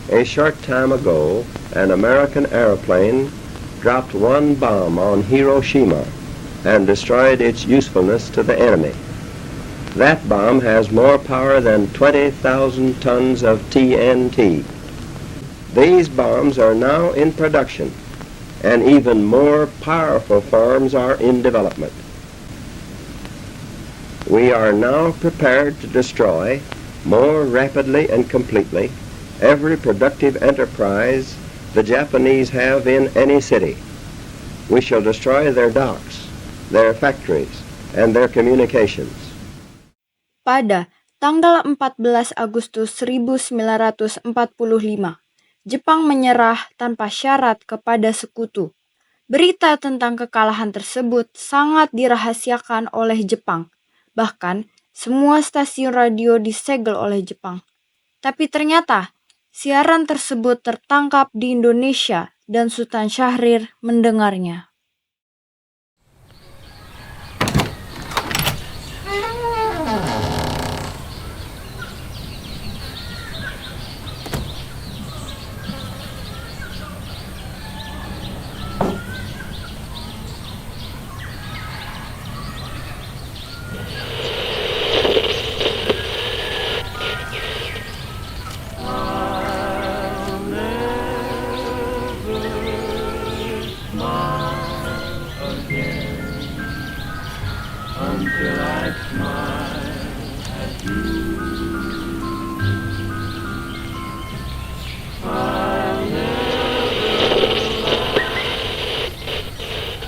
A short time ago, an American airplane dropped one bomb on Hiroshima and destroyed its usefulness to the enemy. That bomb has more power than 20,000 tons of TNT. These bombs are now in production, and even more powerful forms are in development. We are now prepared to destroy more rapidly and completely every productive enterprise the Japanese have in any city. We shall destroy their docks, their factories, and their communications. Pada tanggal 14 Agustus 1945, Jepang menyerah tanpa syarat kepada sekutu. Berita tentang kekalahan tersebut sangat dirahasiakan oleh Jepang. Bahkan, semua stasiun radio disegel oleh Jepang. Tapi ternyata, siaran tersebut tertangkap di Indonesia dan Sultan Syahrir mendengarnya.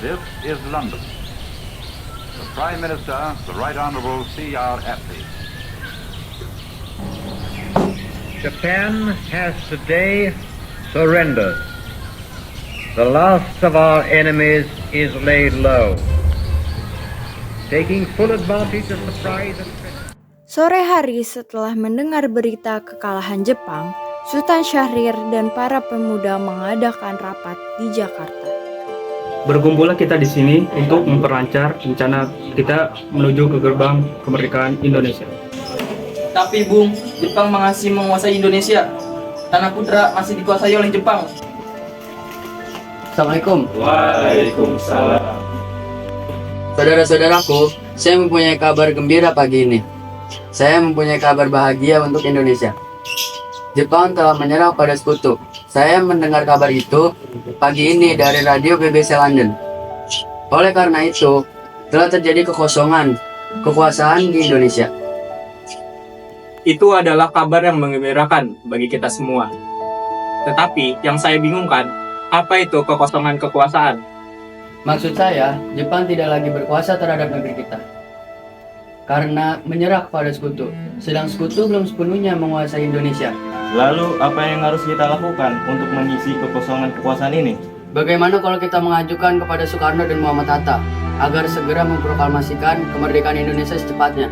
This is London. The Prime Minister, the Right Honourable C.R. Attlee. Japan has today surrendered. The last of our enemies is laid low. Taking full advantage of surprise and Sore hari setelah mendengar berita kekalahan Jepang, Sultan Syahrir dan para pemuda mengadakan rapat di Jakarta. Berkumpullah kita di sini untuk memperlancar rencana kita menuju ke gerbang kemerdekaan Indonesia. Tapi Bung, Jepang masih menguasai Indonesia. Tanah Putra masih dikuasai oleh Jepang. Assalamualaikum. Waalaikumsalam. Saudara-saudaraku, saya mempunyai kabar gembira pagi ini. Saya mempunyai kabar bahagia untuk Indonesia. Jepang telah menyerah pada sekutu. Saya mendengar kabar itu pagi ini dari radio BBC London. Oleh karena itu, telah terjadi kekosongan kekuasaan di Indonesia. Itu adalah kabar yang menggembirakan bagi kita semua. Tetapi yang saya bingungkan, apa itu kekosongan kekuasaan? Maksud saya, Jepang tidak lagi berkuasa terhadap negeri kita karena menyerah kepada sekutu. Sedang sekutu belum sepenuhnya menguasai Indonesia. Lalu apa yang harus kita lakukan untuk mengisi kekosongan kekuasaan ini? Bagaimana kalau kita mengajukan kepada Soekarno dan Muhammad Hatta agar segera memproklamasikan kemerdekaan Indonesia secepatnya?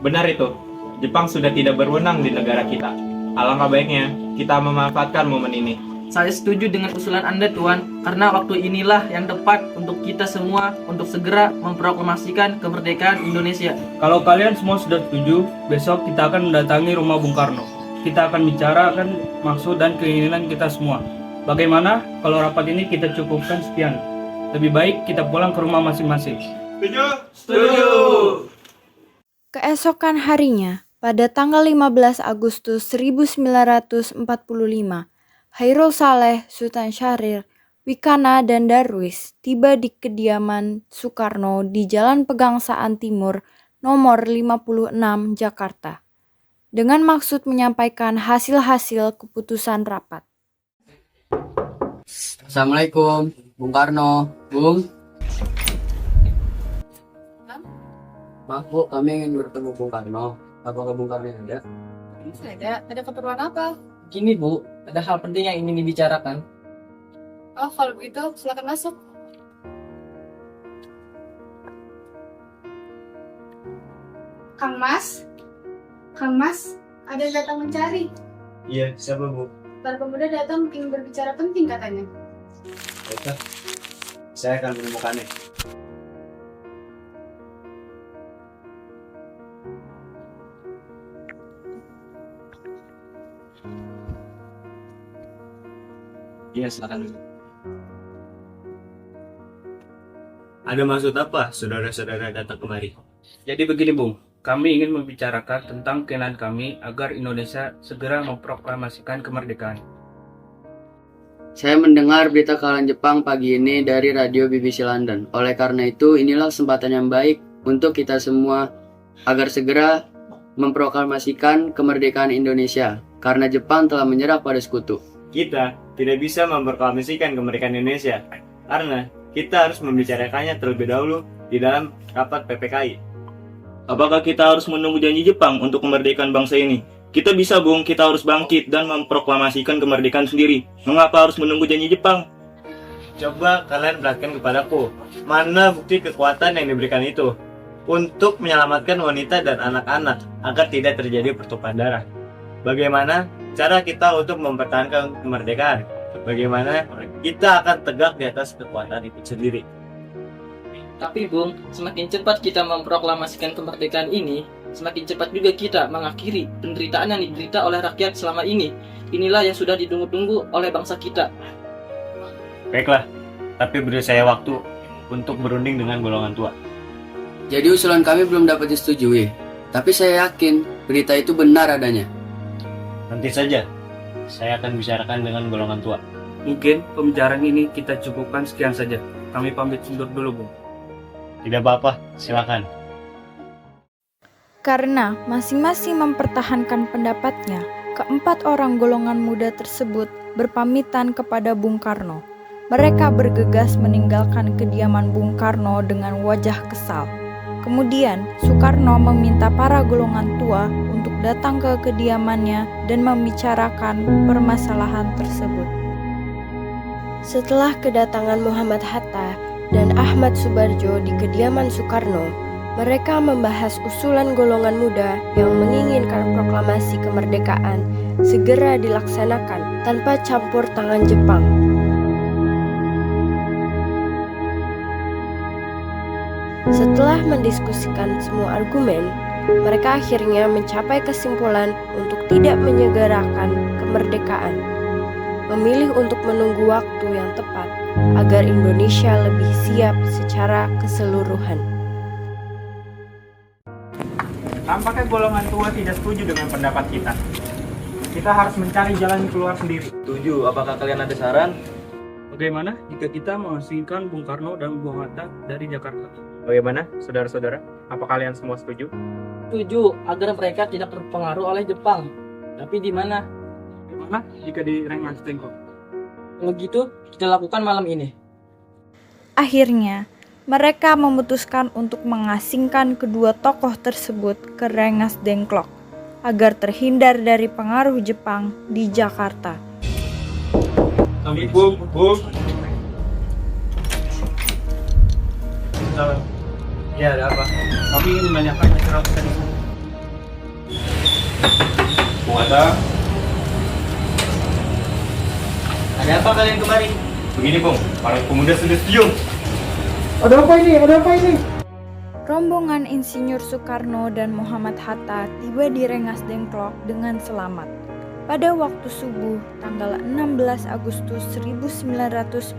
Benar itu. Jepang sudah tidak berwenang di negara kita. Alangkah baiknya kita memanfaatkan momen ini. Saya setuju dengan usulan Anda, Tuan, karena waktu inilah yang tepat untuk kita semua untuk segera memproklamasikan kemerdekaan Indonesia. Kalau kalian semua sudah setuju, besok kita akan mendatangi rumah Bung Karno. Kita akan bicarakan maksud dan keinginan kita semua. Bagaimana kalau rapat ini kita cukupkan sekian? Lebih baik kita pulang ke rumah masing-masing. Setuju! Keesokan harinya, pada tanggal 15 Agustus 1945, Hairul Saleh, Sultan Syahrir, Wikana, dan Darwis tiba di kediaman Soekarno di Jalan Pegangsaan Timur nomor 56 Jakarta dengan maksud menyampaikan hasil-hasil keputusan rapat. Assalamualaikum, Bung Karno. Bung? Maaf Bu, kami ingin bertemu Bung Karno. Apakah Bung Karno ada? Ada keperluan apa? Gini Bu, ada hal penting yang ingin dibicarakan. Oh, kalau begitu silakan masuk. Kang Mas? Kang Mas, ada yang datang mencari. Iya, siapa Bu? Para pemuda datang ingin berbicara penting katanya. Baiklah, saya akan menemukannya. Iya, silakan. Ada maksud apa saudara-saudara datang kemari? Jadi begini Bung, kami ingin membicarakan tentang keinginan kami agar Indonesia segera memproklamasikan kemerdekaan. Saya mendengar berita kekalahan Jepang pagi ini dari radio BBC London. Oleh karena itu, inilah kesempatan yang baik untuk kita semua agar segera memproklamasikan kemerdekaan Indonesia karena Jepang telah menyerah pada sekutu. Kita tidak bisa memproklamasikan kemerdekaan Indonesia karena kita harus membicarakannya terlebih dahulu di dalam rapat PPKI. Apakah kita harus menunggu janji Jepang untuk kemerdekaan bangsa ini? Kita bisa, Bung. Kita harus bangkit dan memproklamasikan kemerdekaan sendiri. Mengapa harus menunggu janji Jepang? Coba kalian perhatikan kepadaku, mana bukti kekuatan yang diberikan itu untuk menyelamatkan wanita dan anak-anak agar tidak terjadi pertumpahan darah. Bagaimana cara kita untuk mempertahankan kemerdekaan? Bagaimana kita akan tegak di atas kekuatan itu sendiri? Tapi Bung, semakin cepat kita memproklamasikan kemerdekaan ini, semakin cepat juga kita mengakhiri penderitaan yang diderita oleh rakyat selama ini. Inilah yang sudah ditunggu-tunggu oleh bangsa kita. Baiklah, tapi beri saya waktu untuk berunding dengan golongan tua. Jadi usulan kami belum dapat disetujui, tapi saya yakin berita itu benar adanya. Nanti saja, saya akan bicarakan dengan golongan tua. Mungkin pembicaraan ini kita cukupkan sekian saja. Kami pamit undur dulu Bung. Tidak apa-apa, silakan. Karena masing-masing mempertahankan pendapatnya, keempat orang golongan muda tersebut berpamitan kepada Bung Karno. Mereka bergegas meninggalkan kediaman Bung Karno dengan wajah kesal. Kemudian, Soekarno meminta para golongan tua untuk datang ke kediamannya dan membicarakan permasalahan tersebut. Setelah kedatangan Muhammad Hatta dan Ahmad Subarjo di kediaman Soekarno, mereka membahas usulan golongan muda yang menginginkan proklamasi kemerdekaan segera dilaksanakan tanpa campur tangan Jepang. Setelah mendiskusikan semua argumen, mereka akhirnya mencapai kesimpulan untuk tidak menyegerakan kemerdekaan, memilih untuk menunggu waktu yang tepat agar Indonesia lebih siap secara keseluruhan. Tampaknya golongan tua tidak setuju dengan pendapat kita. Kita harus mencari jalan keluar sendiri. Setuju. Apakah kalian ada saran? Bagaimana jika kita mengasingkan Bung Karno dan Bung Hatta dari Jakarta? Bagaimana, saudara-saudara? Apa kalian semua setuju? Setuju agar mereka tidak terpengaruh oleh Jepang. Tapi di mana? Bagaimana jika di Rengas Dengklok? Kalau gitu, kita lakukan malam ini. Akhirnya, mereka memutuskan untuk mengasingkan kedua tokoh tersebut ke Rengas Dengklok agar terhindar dari pengaruh Jepang di Jakarta. Bung. Ya, ada apa? Kami ingin menanyakan secara tadi. Bung Hatta. Ada apa kalian kemari? Begini, Bung. Para pemuda sudah setuju. Ada apa ini? Rombongan Insinyur Soekarno dan Muhammad Hatta tiba di Rengas Dengklok dengan selamat. Pada waktu subuh tanggal 16 Agustus 1945.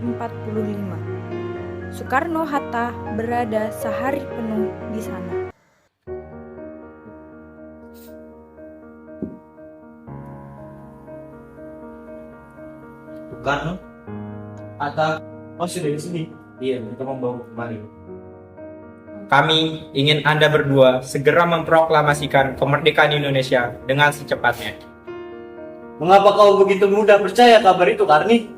Soekarno-Hatta berada sehari penuh di sana. Soekarno? Hatta? Oh, sudah di sini? Iya, kita membawa kemari. Kami ingin Anda berdua segera memproklamasikan kemerdekaan Indonesia dengan secepatnya. Mengapa kau begitu mudah percaya kabar itu, Karni?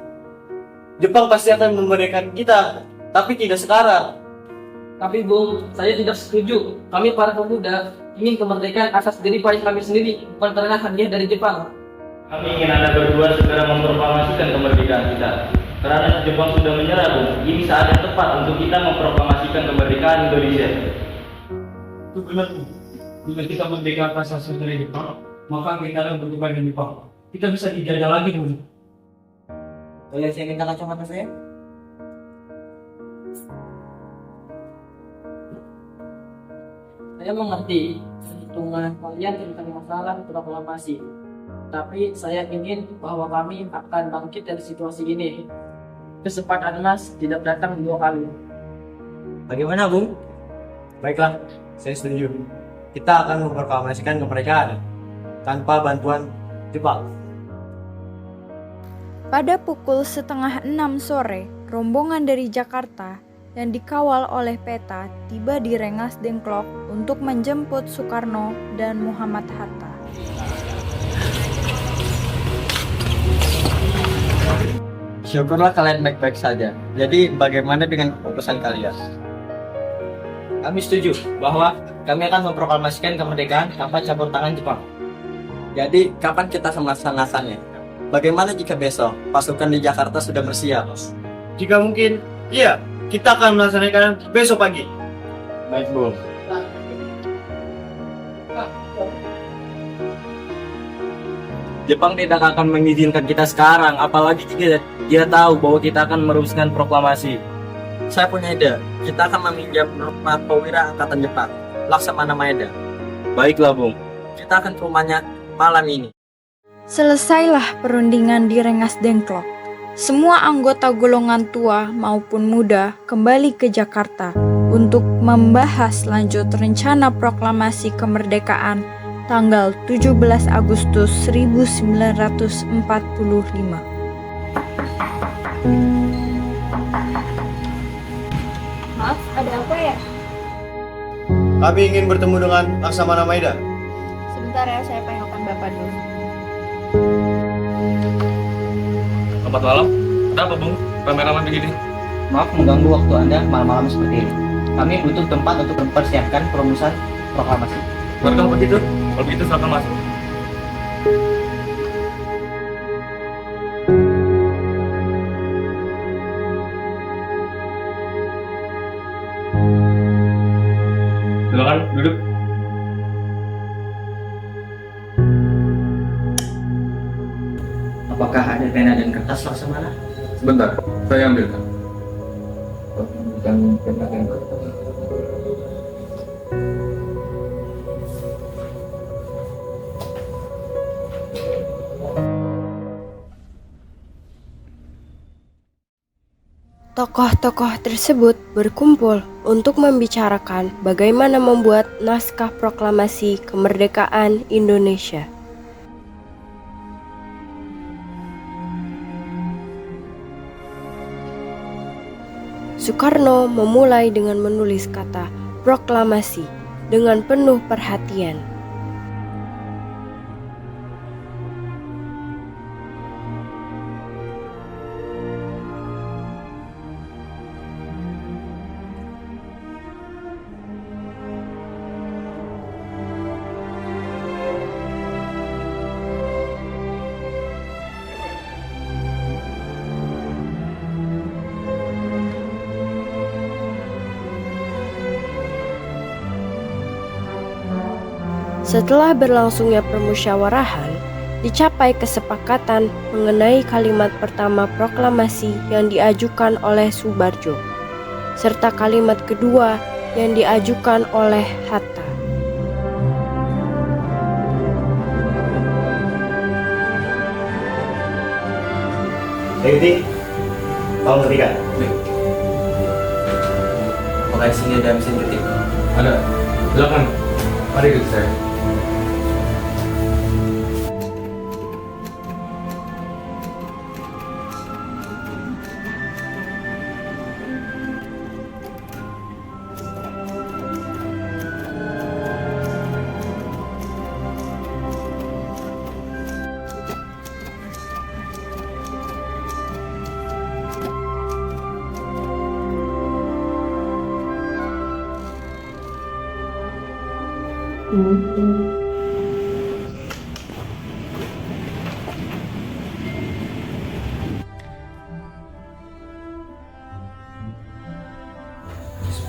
Jepang pasti akan memerdekakan kita, tapi tidak sekarang. Tapi Bung, saya tidak setuju. Kami para pemuda ingin kemerdekaan atas diri kami sendiri, bukan karena hadiah dari Jepang. Kami ingin Anda berdua segera memproklamasikan kemerdekaan kita. Karena Jepang sudah menyerah, Bung. Ini saat yang tepat untuk kita memproklamasikan kemerdekaan Indonesia. Itu benar, Bung. Jika kita merdeka atas hasil dari Jepang, maka kita akan berjumpa dengan Jepang. Kita bisa dijajah lagi, Bung. Boleh saya minta kacamata saya? Saya mengerti perhitungan kalian tentang masalah proklamasi. tapi saya ingin bahwa kami akan bangkit dari situasi ini. Kesempatan emas tidak datang 2 kali. Bagaimana, Bung? Baiklah, saya setuju. Kita akan memproklamasikan kemerdekaan tanpa bantuan Jepang. Pada pukul 5:30 sore, rombongan dari Jakarta yang dikawal oleh peta tiba di Rengas Dengklok untuk menjemput Soekarno dan Muhammad Hatta. Syukurlah kalian baik-baik saja. Jadi bagaimana dengan keputusan kalian? Kami setuju bahwa kami akan memproklamasikan kemerdekaan tanpa campur tangan Jepang. Jadi kapan kita melaksanakannya? Bagaimana jika besok pasukan di Jakarta sudah bersiap? Jika mungkin, iya, kita akan melaksanakan besok pagi. Baik, Bung. Jepang tidak akan mengizinkan kita sekarang, apalagi jika dia tahu bahwa kita akan meneruskan proklamasi. Saya punya ide. Kita akan meminjam rumah perwira angkatan Jepang, Laksamana Maeda. Baiklah, Bung. Kita akan ke rumahnya malam ini. Selesailah perundingan di Rengas Dengklok. Semua anggota golongan tua maupun muda kembali ke Jakarta untuk membahas lanjut rencana proklamasi kemerdekaan tanggal 17 Agustus 1945. Maaf, ada apa ya? Kami ingin bertemu dengan Laksamana Maeda. Sebentar ya, saya panggilkan Bapak dulu. Selamat malam. Ada apa, Bung? Rame-rame begini. Maaf mengganggu waktu Anda malam-malam seperti ini. Kami butuh tempat untuk mempersiapkan perumusan proklamasi. Kalau begitu, silakan masuk. Silakan duduk. Apakah ada pena dan kertas Laksamana? Sebentar, saya ambilkan. Tokoh-tokoh tersebut berkumpul untuk membicarakan bagaimana membuat naskah proklamasi kemerdekaan Indonesia. Soekarno memulai dengan menulis kata proklamasi dengan penuh perhatian. Setelah berlangsungnya permusyawarahan, dicapai kesepakatan mengenai kalimat pertama proklamasi yang diajukan oleh Soebarjo, serta kalimat kedua yang diajukan oleh Hatta. Ikuti, tolong ketikkan. Apakah di sini ada mesin ketik? Ada. Silakan. Mari ikut saya.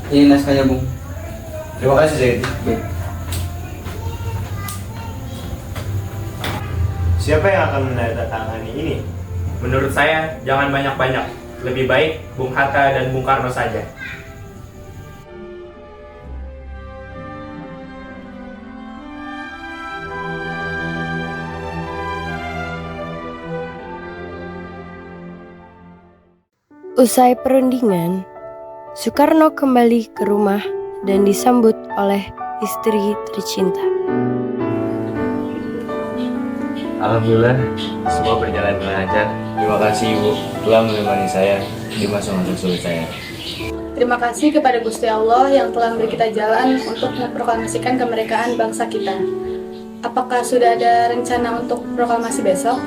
Ini naskahnya, Bung. Terima kasih, Zaid. Siapa yang akan menandatangani ini? Menurut saya, jangan banyak-banyak. Lebih baik Bung Hatta dan Bung Karno saja. Usai perundingan, Soekarno kembali ke rumah dan disambut oleh istri tercinta. Alhamdulillah, semua berjalan dengan lancar. Terima kasih Ibu telah menemani saya di masa-masa sulit saya. Terima kasih kepada Gusti Allah yang telah memberi kita jalan untuk memproklamasikan kemerdekaan bangsa kita. Apakah sudah ada rencana untuk proklamasi besok?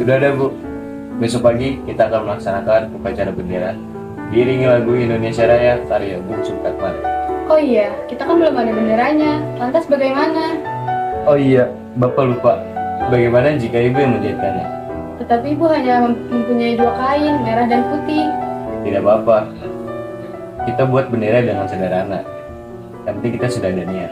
Sudah ada Bu. Besok pagi kita akan melaksanakan upacara bendera diiringi lagu Indonesia Raya karya Bung Supratman. Oh iya, kita kan belum ada benderanya. Lantas bagaimana? Oh iya, Bapak lupa. Bagaimana jika Ibu yang menjahitkannya? Tetapi Ibu hanya mempunyai 2 kain, merah dan putih. Tidak apa-apa. Kita buat bendera dengan sederhana. Yang penting kita sudah ada niat.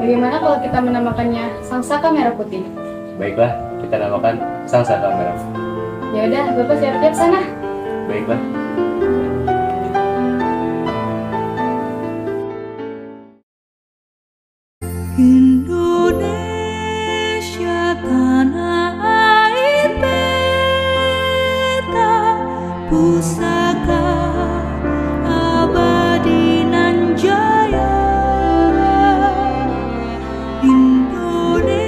Bagaimana kalau kita menamakannya Sang Saka Merah Putih? Baiklah, kita namakan Sang Saka Merah Putih. Ya udah, Bapak siap-siap sana. Baiklah. Indonesia tanah air beta, pusaka abadi nan jaya. Indonesia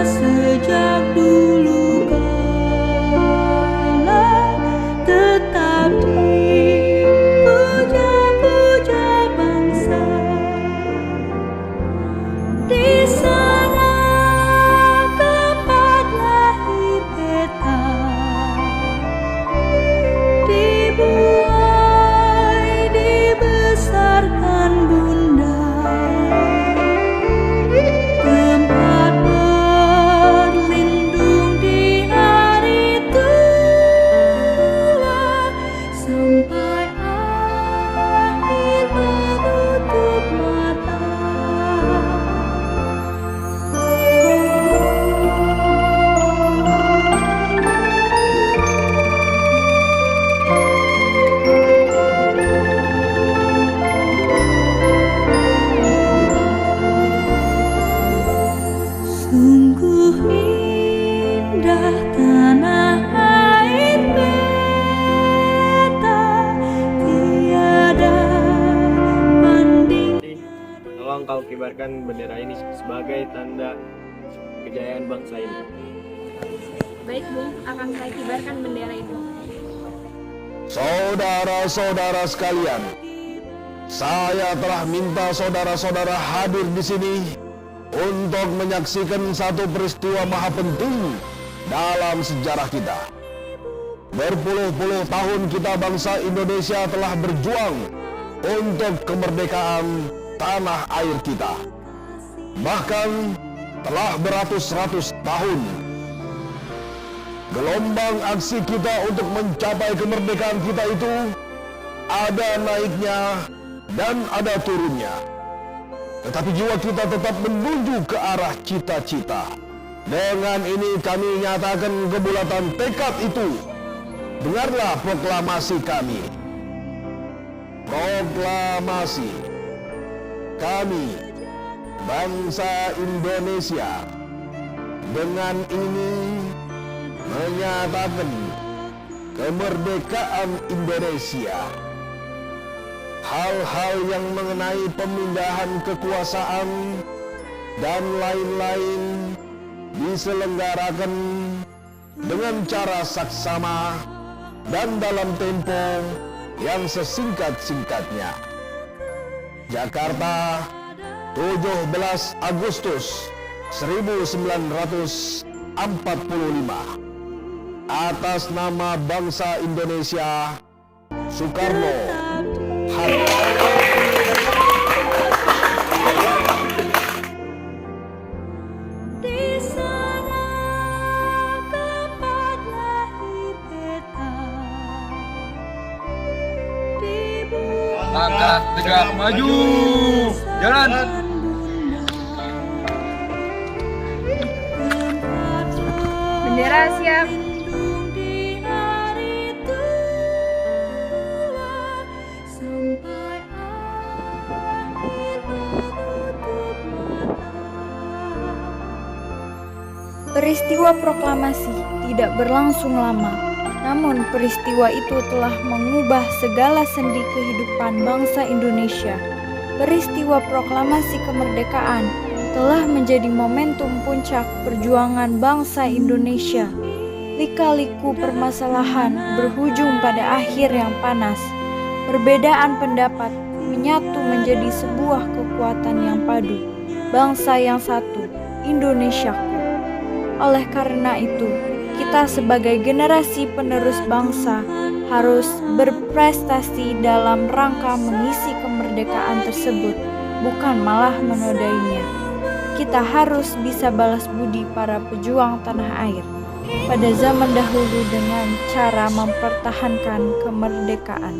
sejak dulu kala tetap dipuja-puja bangsa. Di sana tempat lahir beta, dibuai dibesarkan bunda, tempat berlindung di hari tua, sampai akhir menutup mata. Sungguh indah tanah air beta, tiada banding. Tolong kau kibarkan bendera ini sebagai tanda kejayaan bangsa ini. Baik, Bung, akan saya kibarkan bendera itu. Saudara-saudara sekalian, saya telah minta saudara-saudara hadir di sini untuk menyaksikan satu peristiwa maha penting dalam sejarah kita. Berpuluh-puluh tahun kita bangsa Indonesia telah berjuang untuk kemerdekaan tanah air kita. Bahkan telah beratus-ratus tahun gelombang aksi kita untuk mencapai kemerdekaan kita itu ada naiknya dan ada turunnya. Tetapi jiwa kita tetap menuju ke arah cita-cita. Dengan ini kami nyatakan kebulatan tekad itu. Dengarlah proklamasi kami. Proklamasi. Kami, bangsa Indonesia, dengan ini menyatakan kemerdekaan Indonesia. Hal-hal yang mengenai pemindahan kekuasaan dan lain-lain diselenggarakan dengan cara saksama dan dalam tempo yang sesingkat-singkatnya. Jakarta, 17 Agustus 1945. Atas nama bangsa Indonesia, Soekarno Hatta. Di sana tempat lahir beta, Langkah tegak maju, jalan. Bendera siap. di hari tua, sampai akhir menutup mata. Peristiwa proklamasi tidak berlangsung lama. Namun peristiwa itu telah mengubah segala sendi kehidupan bangsa Indonesia. Peristiwa proklamasi kemerdekaan telah menjadi momentum puncak perjuangan bangsa Indonesia. Lika-liku permasalahan berujung pada akhir yang panas. Perbedaan pendapat menyatu menjadi sebuah kekuatan yang padu. Bangsa yang satu, Indonesiaku. Oleh karena itu, kita sebagai generasi penerus bangsa harus berprestasi dalam rangka mengisi kemerdekaan tersebut, bukan malah menodainya. Kita harus bisa balas budi para pejuang tanah air pada zaman dahulu dengan cara mempertahankan kemerdekaan.